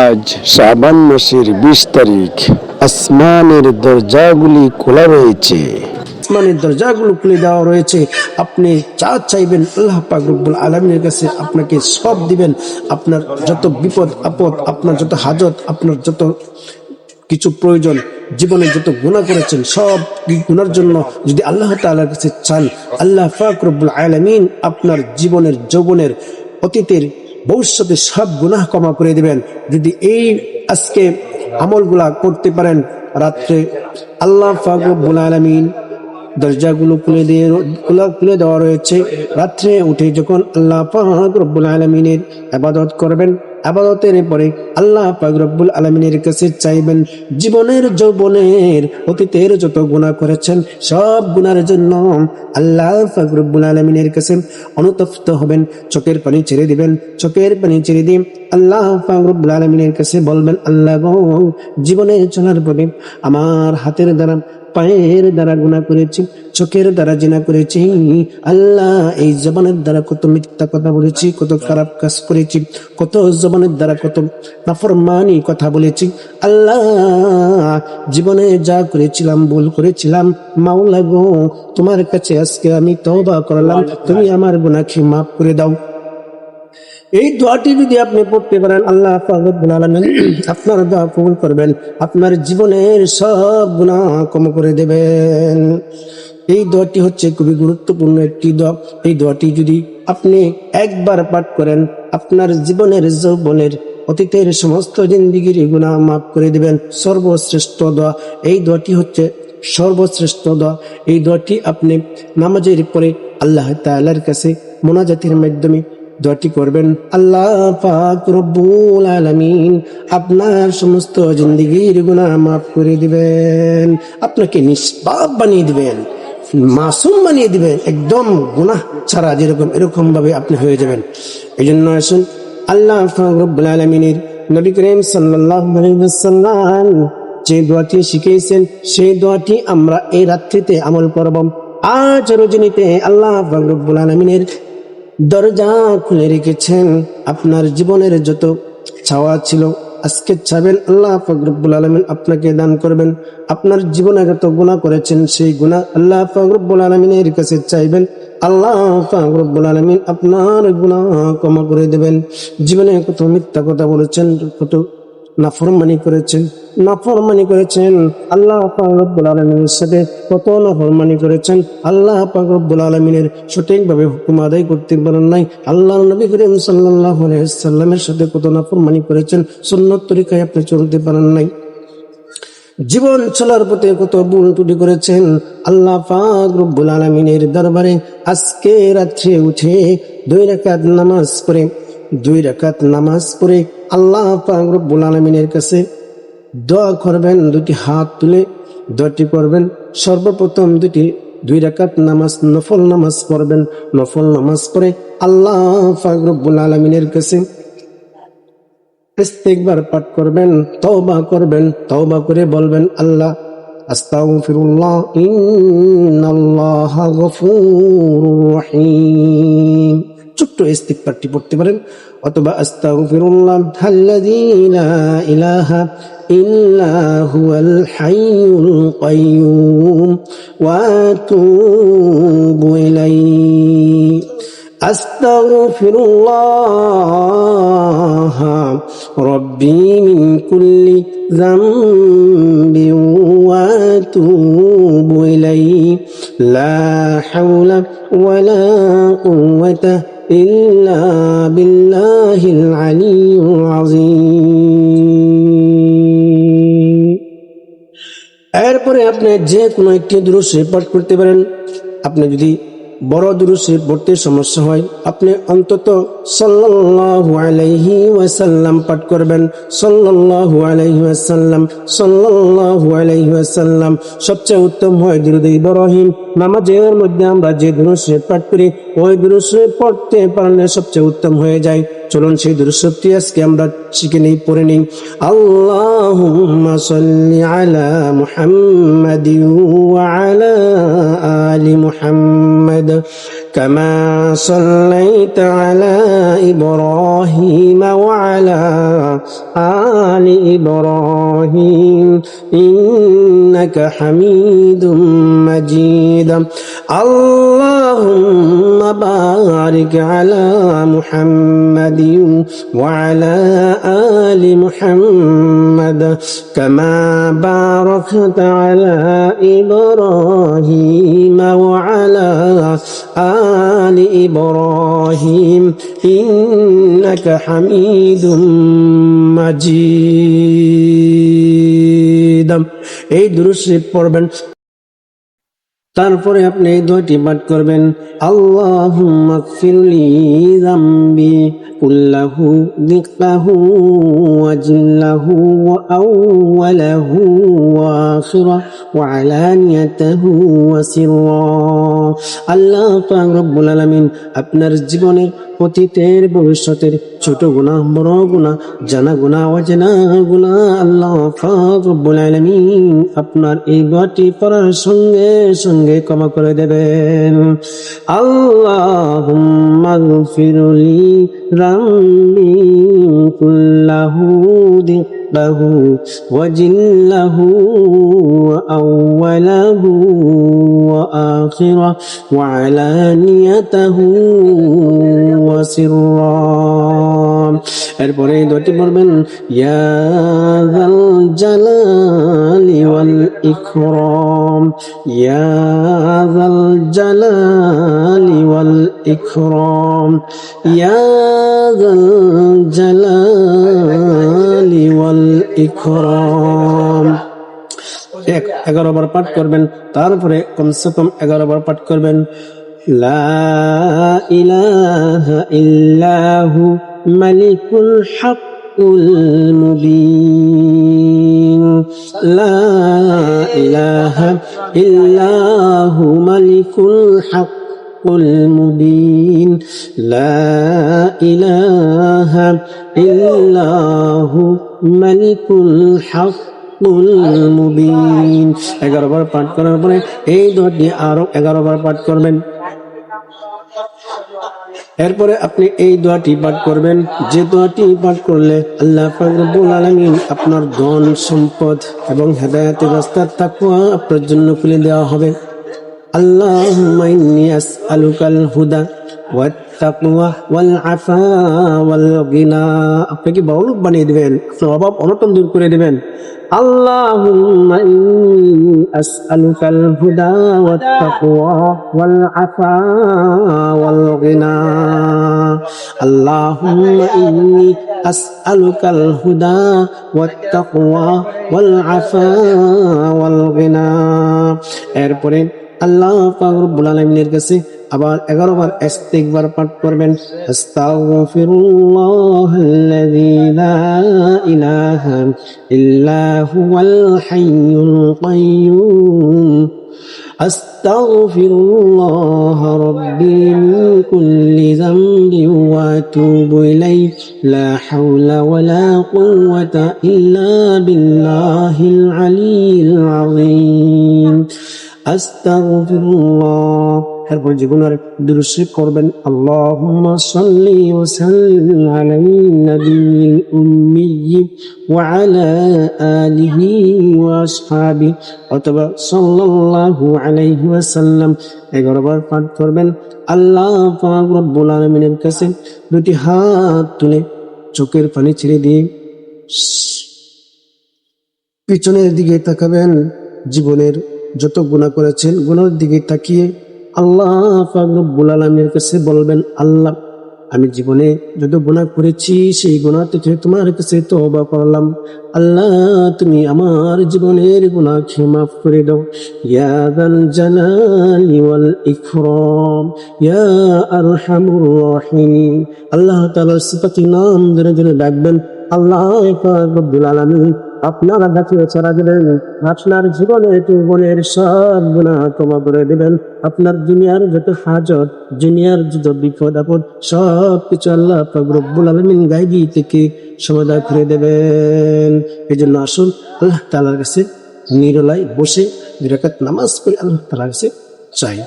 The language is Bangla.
আজ শাবান মাসের 20 তারিখ। আসমানের দরজাগুলি খোলা রয়েছে, আসমানের দরজাগুলো খুলে দেওয়া রয়েছে। আপনি যা চাইবেন আল্লাহ পাক রব্বুল আলামিনের কাছে আপনাকে সব দিবেন। আপনার যত বিপদ আপদ, আপনার যত হাজত, আপনার যত কিছু প্রয়োজন, জীবনে যত গুনাহ করেছেন সব গুনার জন্য যদি আল্লাহ তাআলার কাছে চান, আল্লাহ পাক রব্বুল আলামিন আপনার জীবনের যৌবনের অতীতের ভবিষ্যতে সব গুনাহ ক্ষমা করে দিবেন। যদি এই আজকে আমলগুলা করতে পারেন, রাত্রে আল্লাহ পাক রব্বুল আলামিন দরজাগুলো খুলে দেওয়া রয়েছে। রাত্রে উঠে যখন আল্লাহ পাক রব্বুল আলামিনের ইবাদত করবেন, ইবাদতের পরে আল্লাহ পাক রব্বুল আলামিনের কাছে চাইবেন জীবনের যৌবনের অতীতের যত গুনাহ করেছেন সব গুনার জন্য আল্লাহ পাক রব্বুল আলামিনের কাছে অনুতপ্ত হবেন। চোখের পানি ছেড়ে দিবেন। চোখের পানি ছেড়ে দিয়ে আল্লাহ পাক রব্বুল আলামিনের কাছে বলবেন, আল্লাহ গো, জীবনে চলার পরে আমার হাতের দ্বারা, পায়ের দ্বারা গুনাহ করেছি, চোখের দ্বারা জিনা করেছি। আল্লাহ, এই জবানের দ্বারা কত মিথ্যা কথা বলেছি, কত খারাপ কাজ করেছি, কত জবানের দ্বারা কত নাফরমানি কথা বলেছি। আল্লাহ, জীবনে যা করেছিলাম, ভুল করেছিলাম, মাওলা গো, তোমার কাছে আজকে আমি তওবা করলাম, তুমি আমার গুনাহকে মাফ করে দাও। এই দোয়াটি যদি আপনি পড়তে পারেন, আল্লাহ পাক রব্বুল আলামিন আপনার দোয়া কবুল করবেন, আপনার জীবনের সব গুনাহ ক্ষমা করে দেবেন। এই দোয়াটি হচ্ছে খুবই গুরুত্বপূর্ণ একটি দোয়া। এই দোয়াটি যদি আপনি একবার পাঠ করেন, আপনার জীবনের যৌবনের অতীতের সমস্ত জিন্দেগির গুনাহ মাফ করে দিবেন। সর্বশ্রেষ্ঠ দোয়া এই দোয়াটি হচ্ছে, সর্বশ্রেষ্ঠ দোয়া এই দোয়াটি আপনি নামাজের পরে আল্লাহ তাআলার কাছে মোনাজাতের মাধ্যমে দোয়াটি করবেন। আল্লাহ পাক রব্বুল আলামিন আপনার সমস্ত জিন্দেগির গুনাহ মাফ করে দিবেন, আপনাকে নিষ্পাপ বানিয়ে দিবেন, মাসুম বানিয়ে দিবেন, একদম গুনাহ ছাড়া যেরকম এরকম ভাবে আপনি হয়ে যাবেন। এই জন্য আসুন আল্লাহ পাক রব্বুল আলামিনের নবী করিম সাল্লাল্লাহু আলাইহি ওয়াসাল্লাম যে দোয়াটি শিখিয়েছেন সেই দোয়াটি আমরা এই রাত্রিতে আমল করব। আজ রজনীতে আল্লাহ পাক রব্বুল আলামিনের দরজা খুলে রেখেছেন। আপনার জীবনের যত চাওয়া ছিল আজকে চাবেন, আল্লাহ পাক রব্বুল আলামিন আপনাকে দান করবেন। আপনার জীবনে যত গুনাহ করেছেন সেই গুনাহ আল্লাহ পাক রব্বুল আলামিনের কাছে চাইবেন, আল্লাহ পাক রব্বুল আলামিন আপনার গুনাহ ক্ষমা করে দেবেন। জীবনে কত মিথ্যা কথা বলেছেন, কত নাফরমানি করেছেন, আল্লাহ পাক রব্বুল আলামিনের সাথে কত নাফরমানি করেছেন, আল্লাহ পাক রব্বুল আলামিনের সঠিকভাবে হুকুম আদায় করতে পারেন নাই, আল্লাহর নবী করিম সাল্লাল্লাহু আলাইহি ওয়াসাল্লামের সাথে কত নাফরমানি করেছেন, সুন্নাত তরিকায় আপনি চলতে পারেন নাই, জীবন চলার পথে কত ভুল ত্রুটি করেছেন। আল্লাহ পাক রব্বুল আলামিনের দরবারে আজকে রাত্রে উঠে 2 রাকাত নামাজ পড়ে আল্লাহ পাক রব্বুল আলামিনের কাছে দোয়া করবেন। 2টি হাত তুলে দোয়াটি করবেন। সর্বপ্রথম 2 রাকাত নামাজ নফল নামাজ পড়বেন। নফল নামাজ পড়ে আল্লাহ পাক রব্বুল আলামিনের কাছে ইস্তিগফার পাঠ করবেন, তওবা করবেন। তওবা করে বলবেন, আল্লাহ আস্তাগফিরুল্লাহ ইন্নাল্লাহা গফুরুর রহিম। ছোট্ট ইস্তিগফারটি পড়তে পারেন, অথবা আস্তাগফিরুল্লাহ আল্লাযী লা ইলাহা ইল্লা হুয়াল হাইয়ুল কাইয়্যুম ওয়া আতুবু ইলাইহি। আস্তাগফিরুল্লাহ রব্বি মিন কুল্লি যামবি ওয়া আতুবু ইলাইহি লা হাওলা ওয়া লা কুওয়াতা ইল্লা বিল্লাহিল আলিয়্যিল আযীম। এরপরে আপনি যে কোনো একটি দুরূদ শরীফ পাঠ করতে পারেন। আপনি যদি বড় দুরূদ শরীফ পড়তে সমস্যা হয়, আপনি অন্তত সাল্লাল্লাহু আলাইহি ওয়াসাল্লাম পাঠ করবেন। সাল্লাল্লাহু আলাইহি ওয়াসাল্লাম, সাল্লাল্লাহু আলাইহি ওয়াসাল্লাম। সবচেয়ে উত্তম হয় দুরূদ ইব্রাহিম। নামাজের মধ্যে আমরা যে দুরূদ শরীফ পাঠ করি ওই দুরূদ শরীফ পড়তে পারলে সবচেয়ে উত্তম হয়ে যায়। চলুন সেই দুরূদ শরীফটি আজকে আমরা শিখে নেই, পড়ে নেই। আল্লাহুম্মা সাল্লি আলা মুহাম্মাদিন ওয়া আলা আলি মুহাম্মাদ كما صليت على إبراهيم وعلى آل إبراهيم إنك حميد مجيد اللهم بارك على محمد وعلى آل محمد كما باركت على إبراهيم وعلى آل إبراهيم إنك حميد مجيد এই দুরূদ শরীফ পড়বেন তারপরে আপনি এই দোয়াটি পাঠ করবেন আল্লাহুম্মা গফিরলি যামবি কুল্লাহু দিক্কাহু ওয়া জিল্লাহু ওয়া আউওয়ালাহু ওয়া আখিরাহু ওয়া আলানিয়াতাহু ওয়া সিররা আল্লাহ পাক রব্বুল আলামিন আপনার জীবনের অতীতের ভবিষ্যতের ছোট গুনাহ বড় গুনাহ জানা গুনাহ অজানা গুনাহ আল্লাহ পাক রব্বুল আলামিন আপনার এই দোয়াটি পড়ার সঙ্গে সঙ্গে ক্ষমা করে দেবেন আল্লাহুম্মা গফিরলি যামবি কুল্লাহু দিক্কাহু ওয়া জিল্লাহু ওয়া আউওয়ালাহু ওয়া আখিরাহু ওয়া আলানিয়াতাহু ওয়া সিররা এরপরে এই দোয়াটি পড়বেন ইয়া যাল জালালি ওয়াল ইকরাম ইয়া যাল জালালি ওয়াল ইকরাম ইয়া যাল জালালি ওয়াল ইকরাম 11 বার পাঠ করবেন তারপরে কমসে কম 11 বার পাঠ করবেন লা ইলাহা ইল্লাহু মালিকুল হাক্কুল মুবিন লা ইলাহা ইল্লাহু মালিকুল হাক্কুল মুবিন লা ইলাহা ইল্লাহু মালিকুল হাক্কুল মুবিন 11 বার পাঠ করার পরে এই দোয়াটি আরো 11 বার পাঠ করবেন এরপরে আপনি এই দোয়াটি পাঠ করবেন যে দোয়াটি পাঠ করলে আল্লাহ পাক রব্বুল আলামিন আপনার ধন সম্পদ এবং হেদায়েতের রাস্তা তাকওয়া আপনার জন্য খুলে দেওয়া হবে আল্লাহুম্মা ইন্নী আসআলুকাল হুদা ওয়াত তাকওয়া ওয়াল আফা ওয়াল গিনা আপনি কি বড়লোক বানিয়ে দিবেন আপনার অভাব অনটন দূর করে দিবেন আল্লাহুম্মা ইন্নী আসআলুকাল হুদা ওয়াত তাকওয়া ওয়াল আফা ওয়াল গিনা আল্লাহুম্মা ইন্নী আসআলুকাল হুদা ওয়াত তাকওয়া ওয়াল আফা ওয়াল গিনা এরপরে আল্লাহ পাক রব্বুল আলামিনের কাছে আবার 11 বার ইস্তিগফার পাঠ করবেন আস্তাগফিরুল্লাহাল্লাযী লা ইলাহা ইল্লা হুয়াল হাইয়ুল কাইয়্যুম আস্তাগফিরুল্লাহ রাব্বী মিন কুল্লি যামবিন ওয়া আতুবু ইলাইহি লা হাওলা ওয়ালা কুওয়াতা ইল্লা বিল্লাহিল আলিয়্যিল আযীম আস্তাগফিরুল্লাহ এরপর জীবনের দুরূদ শরীফ করবেন আল্লাহুম্মা সাল্লি ওয়া সাল্লিম আলান নাবিয়্যিল উম্মি ওয়া আলা আলিহি ওয়া আসহাবিহি অথবা সাল্লাল্লাহু আলাইহি ওয়াসাল্লাম 11 বার পাঠ করবেন আল্লাহ পাক রব্বুল আলামিনের কাছে দুটি হাত তুলে চোখের পানি ছেড়ে দিয়ে পিছনের দিকে তাকাবেন জীবনের যত গুনাহ করেছেন গুনার দিকে তাকিয়ে আল্লাহ পাক রব্বুল আলামিনের কাছে বলবেন আল্লাহ আমি জীবনে যত গুনাহ করেছি সেই গুনাহ থেকে তোমার কাছে তওবা করলাম আল্লাহ তুমি আমার জীবনের গুনাহ মাফ করে দাও ইয়া যাল জালালি ওয়াল ইকরাম ইয়া আরহামুর রাহিমিন আল্লাহ তাআলার সিফাতি নাম ধরে ধরে ডাকবেন আল্লাহ পাক রব্বুল আলামিন আপনারা ডাকিয়ে ছাড়া দেবেন আপনার জীবনের সব গুনাহ ক্ষমা করে দেবেন আপনার দুনিয়ার যত হাজত দুনিয়ার যত বিপদ আপদ সব কিছু আল্লাহ পাক রব্বুল আলামিন গায়েবী থেকে সমাধান করে দেবেন এই জন্য আসুন আল্লাহ তাআলার কাছে নিরলায় বসে 2 রাকাত নামাজ পড়ে আল্লাহ তাআলার কাছে চাই